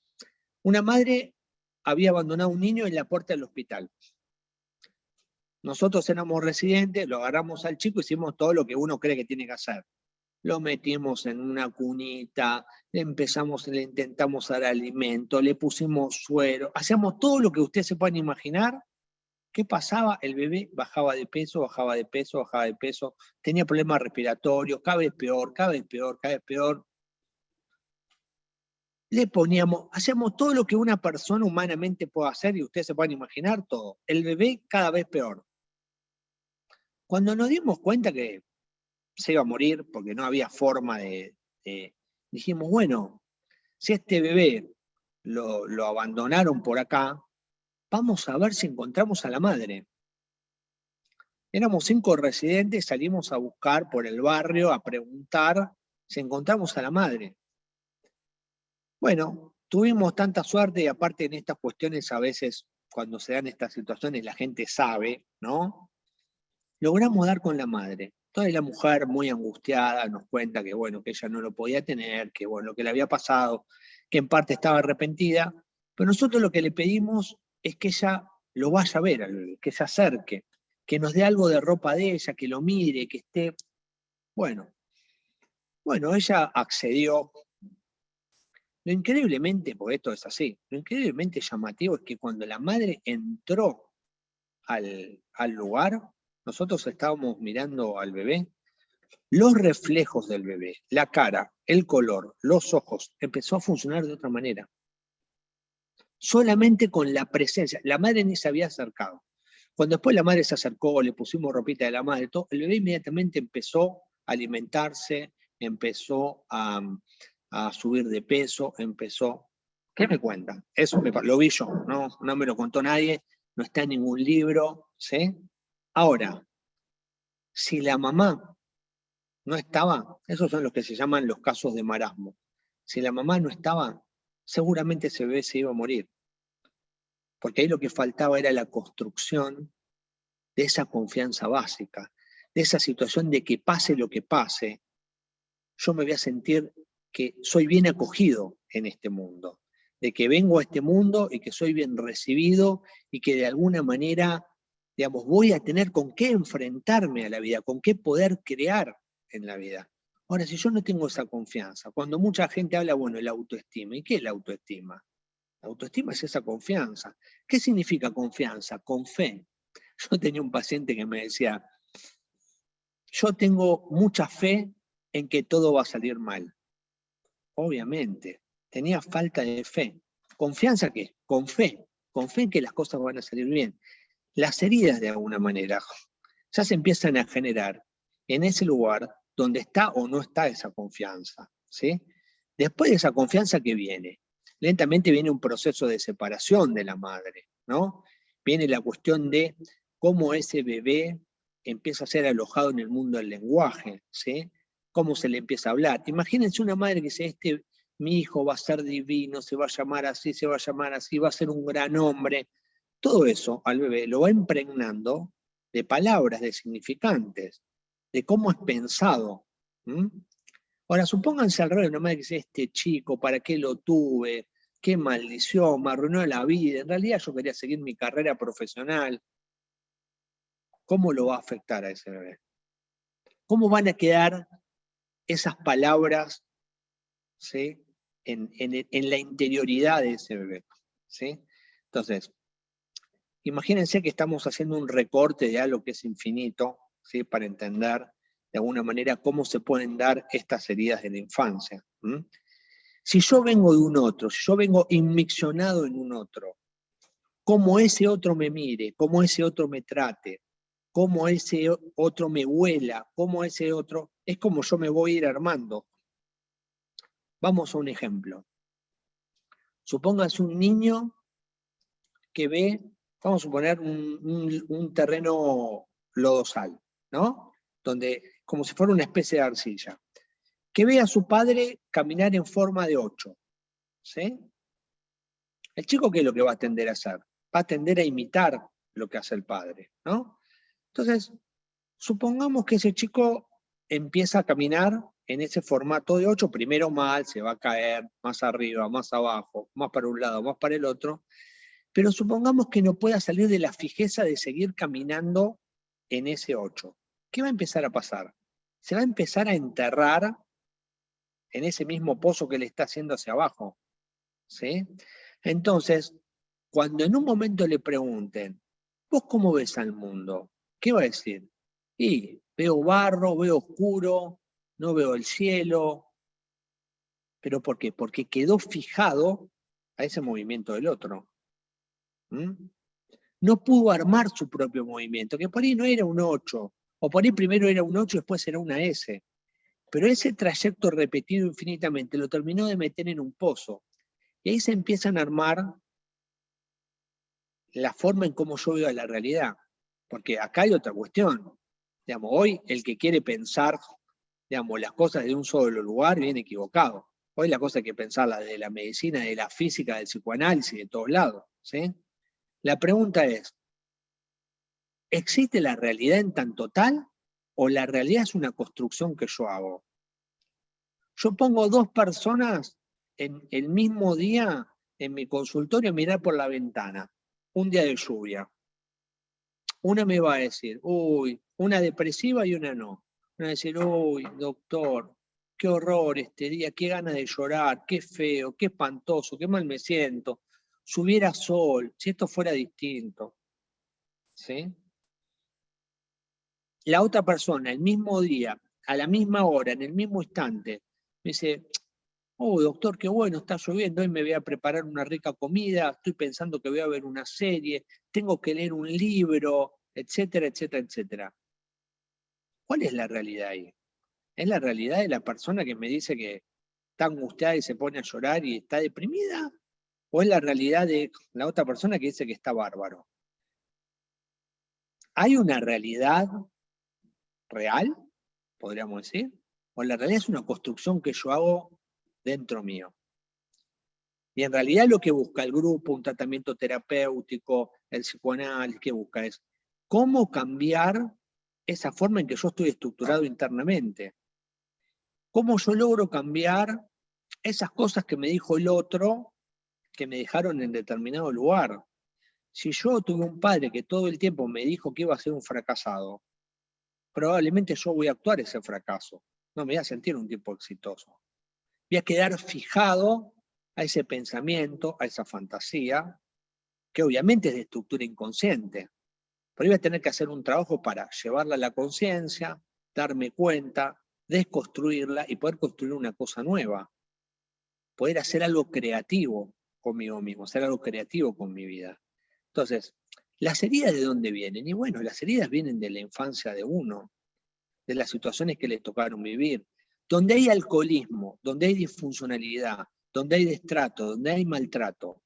Una madre había abandonado a un niño en la puerta del hospital. Nosotros éramos residentes, lo agarramos al chico, hicimos todo lo que uno cree que tiene que hacer. Lo metimos en una cunita, le intentamos dar alimento, le pusimos suero, hacíamos todo lo que ustedes se puedan imaginar ¿Qué pasaba? El bebé bajaba de peso, bajaba de peso, bajaba de peso, tenía problemas respiratorios, cada vez peor, cada vez peor, cada vez peor. Le poníamos, hacemos todo lo que una persona humanamente puede hacer, y ustedes se pueden imaginar todo. El bebé cada vez peor. Cuando nos dimos cuenta que se iba a morir, porque no había forma dijimos, bueno, si este bebé lo abandonaron por acá, vamos a ver si encontramos a la madre. Éramos 5 residentes, salimos a buscar por el barrio, a preguntar si encontramos a la madre. Bueno, tuvimos tanta suerte, y aparte en estas cuestiones a veces, cuando se dan estas situaciones, la gente sabe, ¿no? Logramos dar con la madre. Toda la mujer muy angustiada nos cuenta que, bueno, que ella no lo podía tener, que, bueno, lo que le había pasado, que en parte estaba arrepentida, pero nosotros lo que le pedimos es que ella lo vaya a ver al bebé, que se acerque, que nos dé algo de ropa de ella, que lo mire, que esté... Bueno, ella accedió. Lo increíblemente, porque esto es así, lo increíblemente llamativo es que cuando la madre entró al lugar, nosotros estábamos mirando al bebé, los reflejos del bebé, la cara, el color, los ojos, empezó a funcionar de otra manera. Solamente con la presencia, la madre ni se había acercado. Cuando después la madre se acercó, le pusimos ropita de la madre, todo, el bebé inmediatamente empezó a alimentarse, empezó a subir de peso, empezó... ¿Qué me cuentan? Eso lo vi yo, no me lo contó nadie, no está en ningún libro, ¿sí? Ahora, si la mamá no estaba, esos son los que se llaman los casos de marasmo. Si la mamá no estaba, seguramente ese bebé se iba a morir. Porque ahí lo que faltaba era la construcción de esa confianza básica, de esa situación de que pase lo que pase, yo me voy a sentir que soy bien acogido en este mundo, de que vengo a este mundo y que soy bien recibido y que de alguna manera, digamos, voy a tener con qué enfrentarme a la vida, con qué poder crear en la vida. Ahora, si yo no tengo esa confianza, cuando mucha gente habla, bueno, la autoestima, ¿y qué es la autoestima? La autoestima es esa confianza. ¿Qué significa confianza? Con fe. Yo tenía un paciente que me decía, yo tengo mucha fe en que todo va a salir mal. Obviamente, tenía falta de fe. ¿Confianza qué? Con fe en que las cosas van a salir bien. Las heridas, de alguna manera, ya se empiezan a generar en ese lugar donde está o no está esa confianza, ¿sí? Después de esa confianza, ¿qué viene? Lentamente viene un proceso de separación de la madre, ¿no? Viene la cuestión de cómo ese bebé empieza a ser alojado en el mundo del lenguaje, ¿sí? Cómo se le empieza a hablar. Imagínense una madre que dice, mi hijo va a ser divino, se va a llamar así, se va a llamar así, va a ser un gran hombre. Todo eso al bebé lo va impregnando de palabras, de significantes, de cómo es pensado. ¿Mm? Ahora, supónganse al revés, una madre que dice, este chico, ¿para qué lo tuve? Qué maldición, me arruinó la vida. En realidad yo quería seguir mi carrera profesional. ¿Cómo lo va a afectar a ese bebé? ¿Cómo van a quedar esas palabras, ¿sí? en la interioridad de ese bebé? ¿Sí? Entonces, imagínense que estamos haciendo un recorte de algo que es infinito, ¿sí? Para entender de alguna manera cómo se pueden dar estas heridas de la infancia. ¿Mm? Si yo vengo de un otro, si yo vengo inmiccionado en un otro, cómo ese otro me mire, cómo ese otro me trate, cómo ese otro me huela, cómo ese otro, es como yo me voy a ir armando. Vamos a un ejemplo. Supóngase un niño que ve, vamos a suponer, un terreno lodosal, ¿no? Donde, como si fuera una especie de arcilla, que ve a su padre caminar en forma de 8, ¿sí? El chico, ¿qué es lo que va a tender a hacer? Va a tender a imitar lo que hace el padre, ¿no? Entonces, supongamos que ese chico empieza a caminar en ese formato de 8, primero mal, se va a caer, más arriba, más abajo, más para un lado, más para el otro, pero supongamos que no pueda salir de la fijeza de seguir caminando en ese 8. ¿Qué va a empezar a pasar? Se va a empezar a enterrar en ese mismo pozo que le está haciendo hacia abajo, ¿sí? Entonces, cuando en un momento le pregunten, ¿Vos cómo ves al mundo? ¿Qué va a decir? Y veo barro, veo oscuro, no veo el cielo. ¿Pero por qué? Porque quedó fijado a ese movimiento del otro. ¿Mm? No pudo armar su propio movimiento, que por ahí no era un 8, o por ahí primero era un 8 y después era una S. Pero ese trayecto repetido infinitamente lo terminó de meter en un pozo. Y ahí se empiezan a armar la forma en cómo yo veo la realidad. Porque acá hay otra cuestión. Digamos, hoy el que quiere pensar, digamos, las cosas de un solo lugar viene equivocado. Hoy la cosa hay que pensarla de la medicina, de la física, del psicoanálisis, de todos lados. ¿Sí? La pregunta es, ¿existe la realidad en tanto tal o la realidad es una construcción que yo hago? Yo pongo dos personas en el mismo día en mi consultorio a mirar por la ventana, un día de lluvia. Una me va a decir, uy, una depresiva y una no. Una va a decir, uy, doctor, qué horror este día, qué ganas de llorar, qué feo, qué espantoso, qué mal me siento. Si hubiera sol, si esto fuera distinto. ¿Sí? La otra persona, el mismo día, a la misma hora, en el mismo instante, me dice, oh, doctor, qué bueno, está lloviendo, hoy me voy a preparar una rica comida, estoy pensando que voy a ver una serie, tengo que leer un libro, etcétera, etcétera, etcétera. ¿Cuál es la realidad ahí? ¿Es la realidad de la persona que me dice que está angustiada y se pone a llorar y está deprimida? ¿O es la realidad de la otra persona que dice que está bárbaro? ¿Hay una realidad real, podríamos decir? ¿O la realidad es una construcción que yo hago dentro mío? Y en realidad lo que busca el grupo, un tratamiento terapéutico, el psicoanálisis, ¿qué busca? Es cómo cambiar esa forma en que yo estoy estructurado internamente. ¿Cómo yo logro cambiar esas cosas que me dijo el otro que me dejaron en determinado lugar? Si yo tuve un padre que todo el tiempo me dijo que iba a ser un fracasado, probablemente yo voy a actuar ese fracaso. No me voy a sentir un tipo exitoso. Voy a quedar fijado a ese pensamiento, a esa fantasía, que obviamente es de estructura inconsciente. Pero voy a tener que hacer un trabajo para llevarla a la conciencia, darme cuenta, desconstruirla y poder construir una cosa nueva. Poder hacer algo creativo conmigo mismo, hacer algo creativo con mi vida. Entonces, ¿las heridas de dónde vienen? Y bueno, las heridas vienen de la infancia de uno, de las situaciones que le tocaron vivir. Donde hay alcoholismo, donde hay disfuncionalidad, donde hay destrato, donde hay maltrato.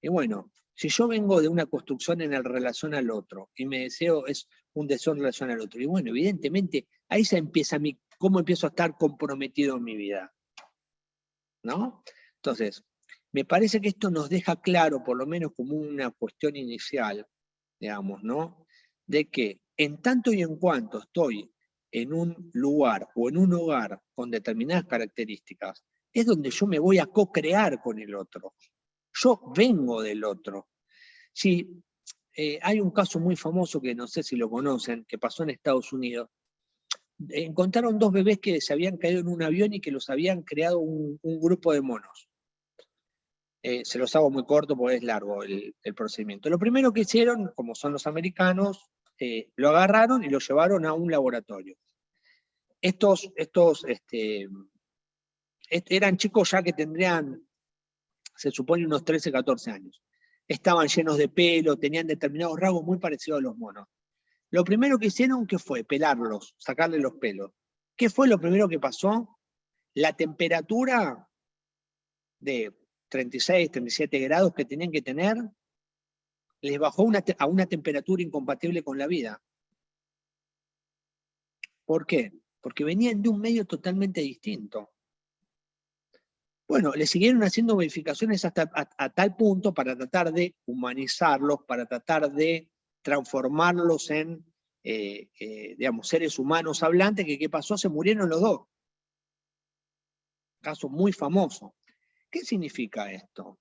Y bueno, si yo vengo de una construcción en relación al otro y mi deseo es un deseo en relación al otro, y bueno, evidentemente ahí se empieza cómo empiezo a estar comprometido en mi vida. ¿No? Entonces, me parece que esto nos deja claro, por lo menos como una cuestión inicial, digamos, ¿no? De que en tanto y en cuanto estoy en un lugar o en un hogar con determinadas características, es donde yo me voy a co-crear con el otro. Yo vengo del otro. Sí, hay un caso muy famoso que no sé si lo conocen, que pasó en Estados Unidos. Encontraron dos bebés que se habían caído en un avión y que los habían creado un grupo de monos. Se los hago muy corto porque es largo el procedimiento. Lo primero que hicieron, como son los americanos, lo agarraron y lo llevaron a un laboratorio. Estos eran chicos ya que tendrían, se supone, unos 13, 14 años. Estaban llenos de pelo, tenían determinados rasgos muy parecidos a los monos. Lo primero que hicieron, ¿qué fue? Pelarlos, sacarle los pelos. ¿Qué fue lo primero que pasó? La temperatura de 36, 37 grados que tenían que tener, les bajó a una temperatura incompatible con la vida. ¿Por qué? Porque venían de un medio totalmente distinto. Bueno, le siguieron haciendo modificaciones hasta a tal punto para tratar de humanizarlos, para tratar de transformarlos en, digamos, seres humanos hablantes, que ¿qué pasó? Se murieron los dos. Caso muy famoso. ¿Qué significa esto?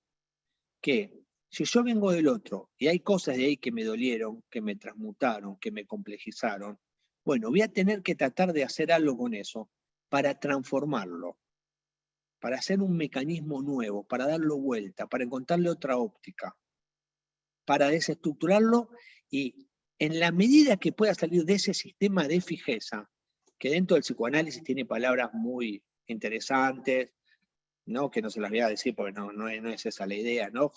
Que si yo vengo del otro y hay cosas de ahí que me dolieron, que me transmutaron, que me complejizaron, bueno, voy a tener que tratar de hacer algo con eso para transformarlo, para hacer un mecanismo nuevo, para darlo vuelta, para encontrarle otra óptica, para desestructurarlo y En la medida que pueda salir de ese sistema de fijeza, que dentro del psicoanálisis tiene palabras muy interesantes, ¿no? Que no se las voy a decir porque no es esa la idea, ¿no?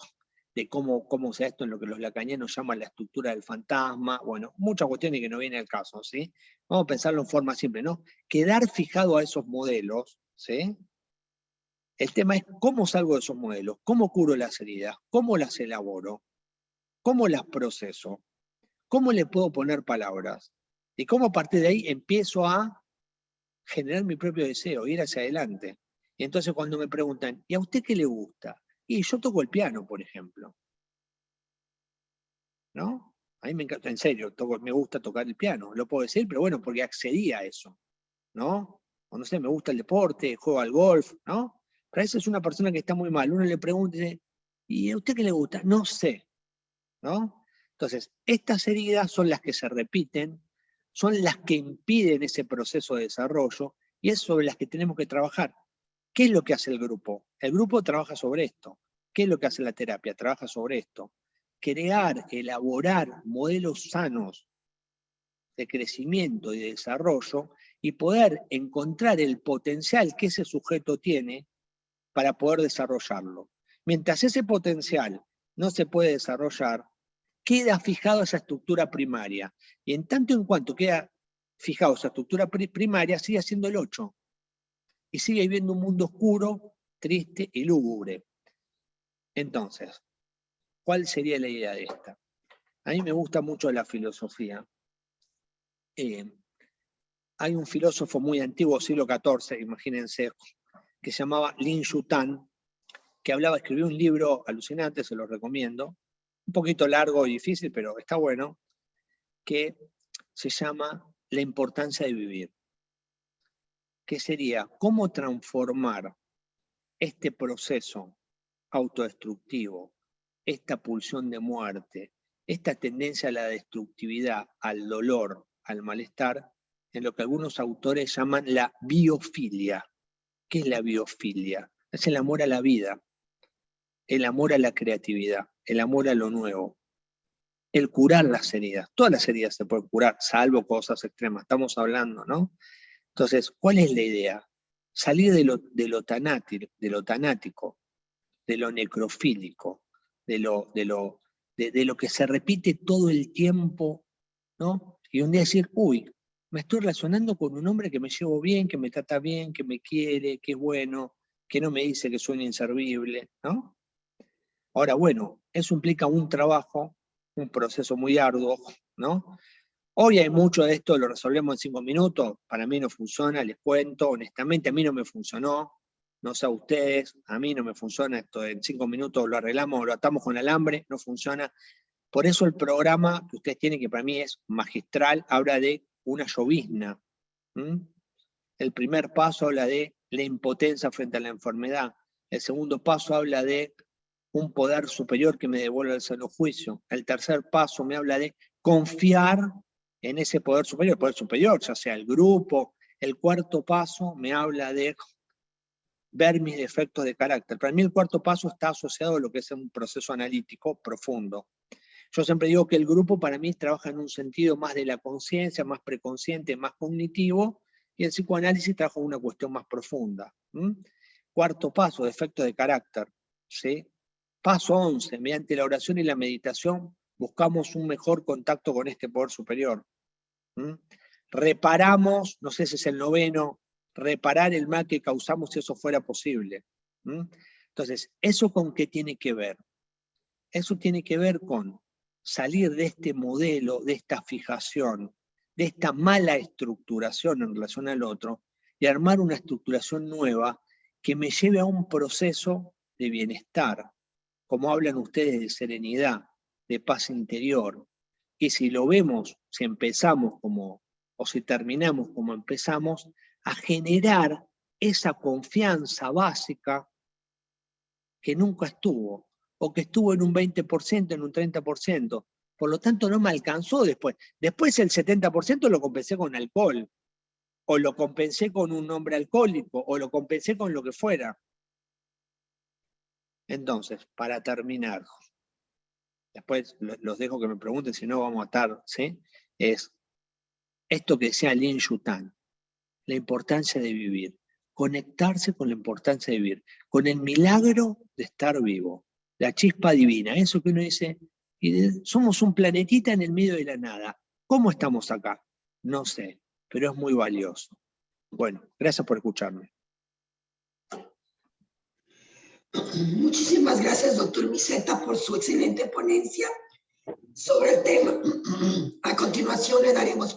De cómo sea esto en lo que los lacanianos llaman la estructura del fantasma, bueno, muchas cuestiones que no viene al caso, ¿sí? Vamos a pensarlo en forma simple, ¿no? Quedar fijado a esos modelos, ¿sí? El tema es cómo salgo de esos modelos, cómo curo las heridas, cómo las elaboro, cómo las proceso, cómo le puedo poner palabras, y cómo a partir de ahí empiezo a generar mi propio deseo, ir hacia adelante. Y entonces cuando me preguntan, ¿y a usted qué le gusta? Y yo toco el piano, por ejemplo. ¿No? A mí me encanta, en serio, me gusta tocar el piano, lo puedo decir, pero bueno, porque accedí a eso, ¿no? O no sé, me gusta el deporte, juego al golf, ¿no? Pero a veces es una persona que está muy mal, uno le pregunta, y dice, ¿y a usted qué le gusta? No sé, ¿no? Entonces, estas heridas son las que se repiten, son las que impiden ese proceso de desarrollo, y es sobre las que tenemos que trabajar. ¿Qué es lo que hace el grupo? El grupo trabaja sobre esto. ¿Qué es lo que hace la terapia? Trabaja sobre esto. Crear, elaborar modelos sanos de crecimiento y de desarrollo y poder encontrar el potencial que ese sujeto tiene para poder desarrollarlo. Mientras ese potencial no se puede desarrollar, queda fijado esa estructura primaria. Y en tanto en cuanto queda fijado esa estructura primaria, sigue siendo el 8. Y sigue viviendo un mundo oscuro, triste y lúgubre. Entonces, ¿cuál sería la idea de esta? A mí me gusta mucho la filosofía. Hay un filósofo muy antiguo, siglo XIV, imagínense, que se llamaba Lin Yutang, que escribió un libro alucinante, se lo recomiendo, un poquito largo y difícil, pero está bueno, que se llama La importancia de vivir, que sería cómo transformar este proceso autodestructivo, esta pulsión de muerte, esta tendencia a la destructividad, al dolor, al malestar, en lo que algunos autores llaman la biofilia. ¿Qué es la biofilia? Es el amor a la vida, el amor a la creatividad, el amor a lo nuevo, el curar las heridas. Todas las heridas se pueden curar, salvo cosas extremas, estamos hablando, ¿no? Entonces, ¿cuál es la idea? Salir de lo tanático, de lo necrofílico, de lo que se repite todo el tiempo, ¿no? Y un día decir, uy, me estoy relacionando con un hombre que me llevo bien, que me trata bien, que me quiere, que es bueno, que no me dice que soy inservible, ¿no? Ahora, bueno, eso implica un trabajo, un proceso muy arduo, ¿no? Hoy hay mucho de esto, lo resolvemos en 5 minutos, para mí no funciona, les cuento, honestamente a mí no me funcionó, no sé a ustedes, a mí no me funciona esto, en 5 minutos lo arreglamos, lo atamos con alambre, no funciona. Por eso el programa que ustedes tienen, que para mí es magistral, habla de una llovizna. El primer paso habla de la impotencia frente a la enfermedad. El segundo paso habla de un poder superior que me devuelva el sano juicio. El tercer paso me habla de confiar en ese poder superior, ya sea el grupo. El cuarto paso me habla de ver mis defectos de carácter. Para mí el cuarto paso está asociado a lo que es un proceso analítico profundo. Yo siempre digo que el grupo para mí trabaja en un sentido más de la conciencia, más preconsciente, más cognitivo, y el psicoanálisis trabaja en una cuestión más profunda. Cuarto paso, defectos de carácter. ¿Sí? Paso 11, mediante la oración y la meditación buscamos un mejor contacto con este poder superior. Reparamos, no sé si es el 9º, reparar el mal que causamos si eso fuera posible. Entonces, ¿eso con qué tiene que ver? Eso tiene que ver con salir de este modelo, de esta fijación, de esta mala estructuración en relación al otro, y armar una estructuración nueva que me lleve a un proceso de bienestar, como hablan ustedes de serenidad, de paz interior. Y si lo vemos, si empezamos o si terminamos como empezamos, a generar esa confianza básica que nunca estuvo, o que estuvo en un 20%, en un 30%. Por lo tanto, no me alcanzó después. Después el 70% lo compensé con alcohol, o lo compensé con un hombre alcohólico, o lo compensé con lo que fuera. Entonces, para terminar, después los dejo que me pregunten, si no vamos a estar, ¿sí? Es esto que decía Lin Yutan, la importancia de vivir, conectarse con la importancia de vivir, con el milagro de estar vivo, la chispa divina, eso que uno dice, somos un planetita en el medio de la nada. ¿Cómo estamos acá? No sé, pero es muy valioso. Bueno, gracias por escucharme. Muchísimas gracias, doctor Miceta, por su excelente ponencia sobre el tema. A continuación le daremos